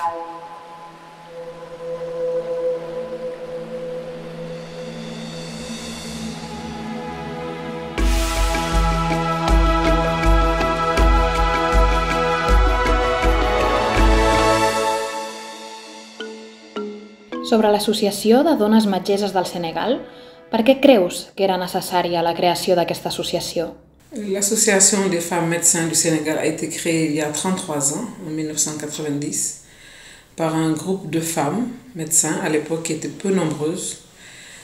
Sobre l'associació de dones metgesses del Sénégal, per què creus que era necessària la creació d'aquesta associació? L'association des femmes médecins du Sénégal a été créée il y a 33 ans, en 1990, par un groupe de femmes médecins à l'époque qui étaient peu nombreuses.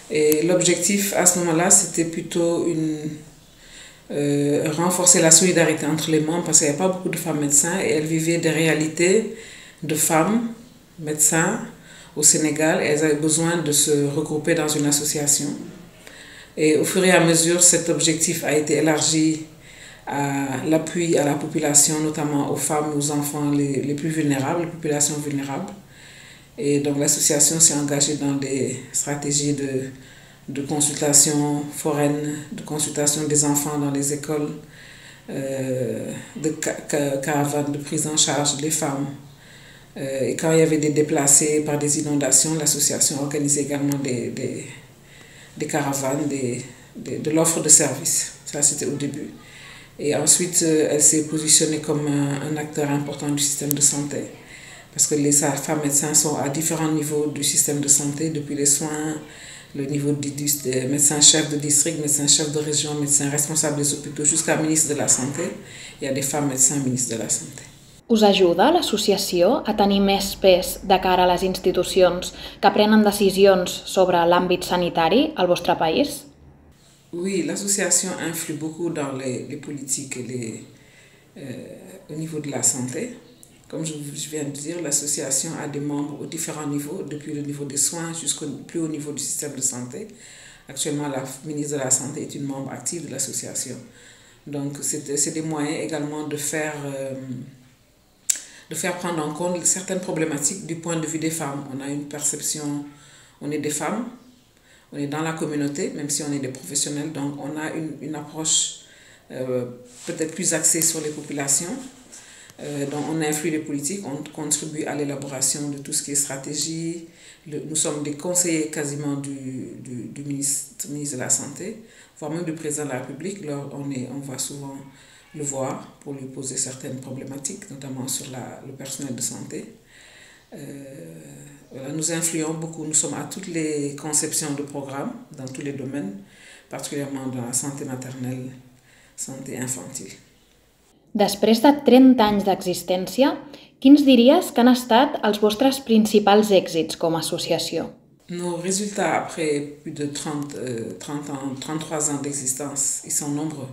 Et l'objectif à ce moment-là, c'était plutôt renforcer la solidarité entre les membres parce qu'il n'y avait pas beaucoup de femmes médecins et elles vivaient des réalités de femmes médecins au Sénégal et elles avaient besoin de se regrouper dans une association. Et au fur et à mesure, cet objectif a été élargi à l'appui à la population, notamment aux femmes et aux enfants les plus vulnérables, les populations vulnérables. Et donc l'association s'est engagée dans des stratégies de consultation foraine, de consultation des enfants dans les écoles, de caravanes de prise en charge des femmes. Et quand il y avait des déplacés par des inondations, l'association organisait également des caravanes, de l'offre de services. Ça, c'était au début. Et ensuite, elle s'est positionnée comme un acteur important du système de santé. Parce que les femmes médecins sont à différents niveaux du système de santé, depuis les soins, le niveau du médecin-chef de district, médecin-chef de région, médecin responsable des hôpitaux, jusqu'à ministre de la Santé. Il y a des femmes médecins ministres de la Santé. Us ajuda l'associació a tenir més pes de cara a les institucions que prenen decisions sobre l'àmbit sanitari al vostre país? Oui, l'association influe beaucoup dans les politiques et au niveau de la santé. Comme je viens de dire, l'association a des membres aux différents niveaux, depuis le niveau des soins jusqu'au plus haut niveau du système de santé. Actuellement, la ministre de la Santé est une membre active de l'association. Donc, c'est des moyens également de faire prendre en compte certaines problématiques du point de vue des femmes. On a une perception, on est des femmes, on est dans la communauté, même si on est des professionnels, donc on a une approche peut-être plus axée sur les populations. Donc on influe les politiques, on contribue à l'élaboration de tout ce qui est stratégie. Nous sommes des conseillers quasiment du ministre de la Santé, voire même du président de la République. On va souvent le voir pour lui poser certaines problématiques, notamment sur le personnel de santé. Voilà, nous influons beaucoup, nous sommes à toutes les conceptions de programmes dans tous les domaines, particulièrement dans la santé maternelle, santé infantile. Després de 30 anys d'existència, quins diries que han estat els vostres principals èxits com a associació? Nos résultats après plus de 33 ans d'existence, ils sont nombreux.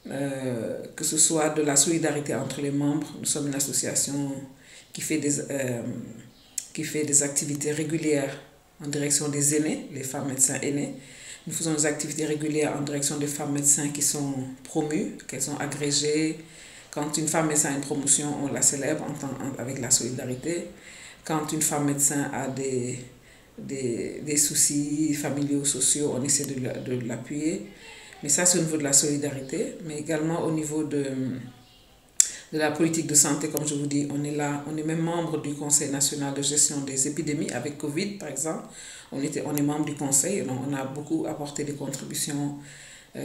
Que ce soit de la solidarité entre les membres, nous sommes une association qui fait des activités régulières en direction des aînés, les femmes médecins aînés. Nous faisons des activités régulières en direction des femmes médecins qui sont promues, qu'elles sont agrégées. Quand une femme médecin a une promotion, on la célèbre avec la solidarité. Quand une femme médecin a des soucis familiaux, sociaux, on essaie de l'appuyer. Mais ça, c'est au niveau de la solidarité, mais également au niveau de la politique de santé, comme je vous dis, on est là, on est même membre du Conseil national de gestion des épidémies avec Covid, par exemple. On est membre du Conseil, donc on a beaucoup apporté des contributions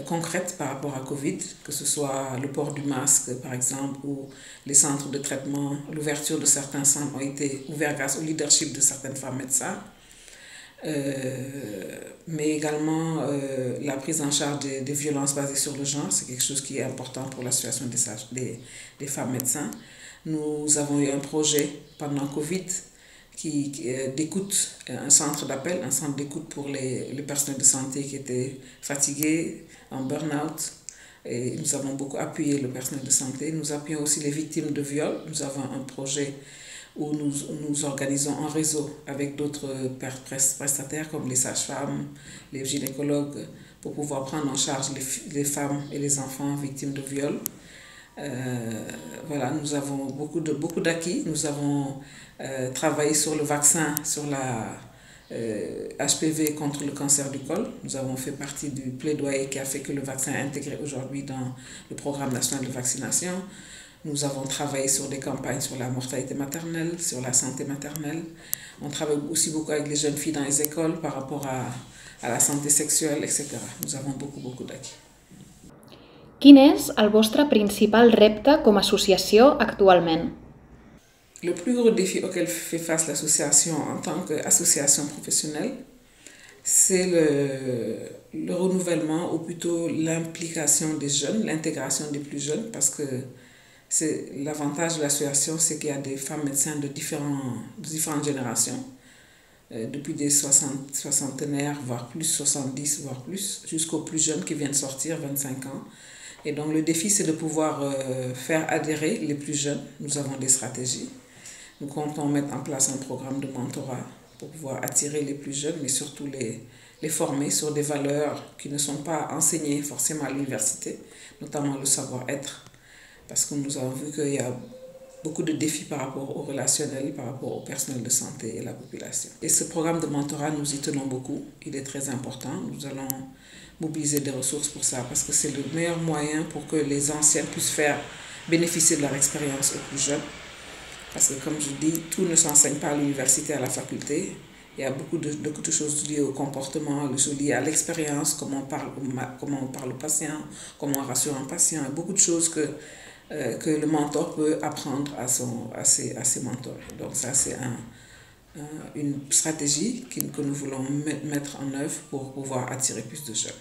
concrètes par rapport à Covid, que ce soit le port du masque, par exemple, ou les centres de traitement. L'ouverture de certains centres ont été ouverts grâce au leadership de certaines femmes médecins. Mais également la prise en charge des violences basées sur le genre, c'est quelque chose qui est important pour la situation des femmes médecins. Nous avons eu un projet pendant Covid d'écoute, un centre d'appel, un centre d'écoute pour les personnels de santé qui étaient fatigués, en burn-out. Et nous avons beaucoup appuyé le personnel de santé. Nous appuyons aussi les victimes de viol. Nous avons un projet où nous organisons un réseau avec d'autres prestataires comme les sages-femmes, les gynécologues, pour pouvoir prendre en charge les femmes et les enfants victimes de viol. Voilà, nous avons beaucoup d'acquis. Nous avons travaillé sur le vaccin, sur la HPV contre le cancer du col. Nous avons fait partie du plaidoyer qui a fait que le vaccin est intégré aujourd'hui dans le programme national de vaccination. Nous avons travaillé sur des campagnes sur la mortalité maternelle, sur la santé maternelle. On travaille aussi beaucoup avec les jeunes filles dans les écoles par rapport à la santé sexuelle, etc. Nous avons beaucoup d'acquis. Quin és el vostre principal repte com a associació actualment? Le plus gros défi auquel fait face l'association en tant qu'association professionnelle, c'est le renouvellement ou plutôt l'implication des jeunes, l'intégration des plus jeunes, parce que l'avantage de l'association, c'est qu'il y a des femmes médecins de différentes générations, depuis des soixantenaires, voire plus, 70, voire plus, jusqu'aux plus jeunes qui viennent sortir, 25 ans. Et donc le défi, c'est de pouvoir faire adhérer les plus jeunes. Nous avons des stratégies. Nous comptons mettre en place un programme de mentorat pour pouvoir attirer les plus jeunes, mais surtout les former sur des valeurs qui ne sont pas enseignées forcément à l'université, notamment le savoir-être, parce que nous avons vu qu'il y a beaucoup de défis par rapport au relationnel, par rapport au personnel de santé et la population. Et ce programme de mentorat, nous y tenons beaucoup. Il est très important. Nous allons mobiliser des ressources pour ça parce que c'est le meilleur moyen pour que les anciens puissent faire bénéficier de leur expérience aux plus jeunes. Parce que comme je dis, tout ne s'enseigne pas à l'université, à la faculté. Il y a beaucoup de choses liées au comportement, liées à l'expérience, comment on parle au patient, comment on rassure un patient. Il y a beaucoup de choses que le mentor peut apprendre à ses mentors. Donc ça, c'est une stratégie que nous voulons mettre en œuvre pour pouvoir attirer plus de jeunes.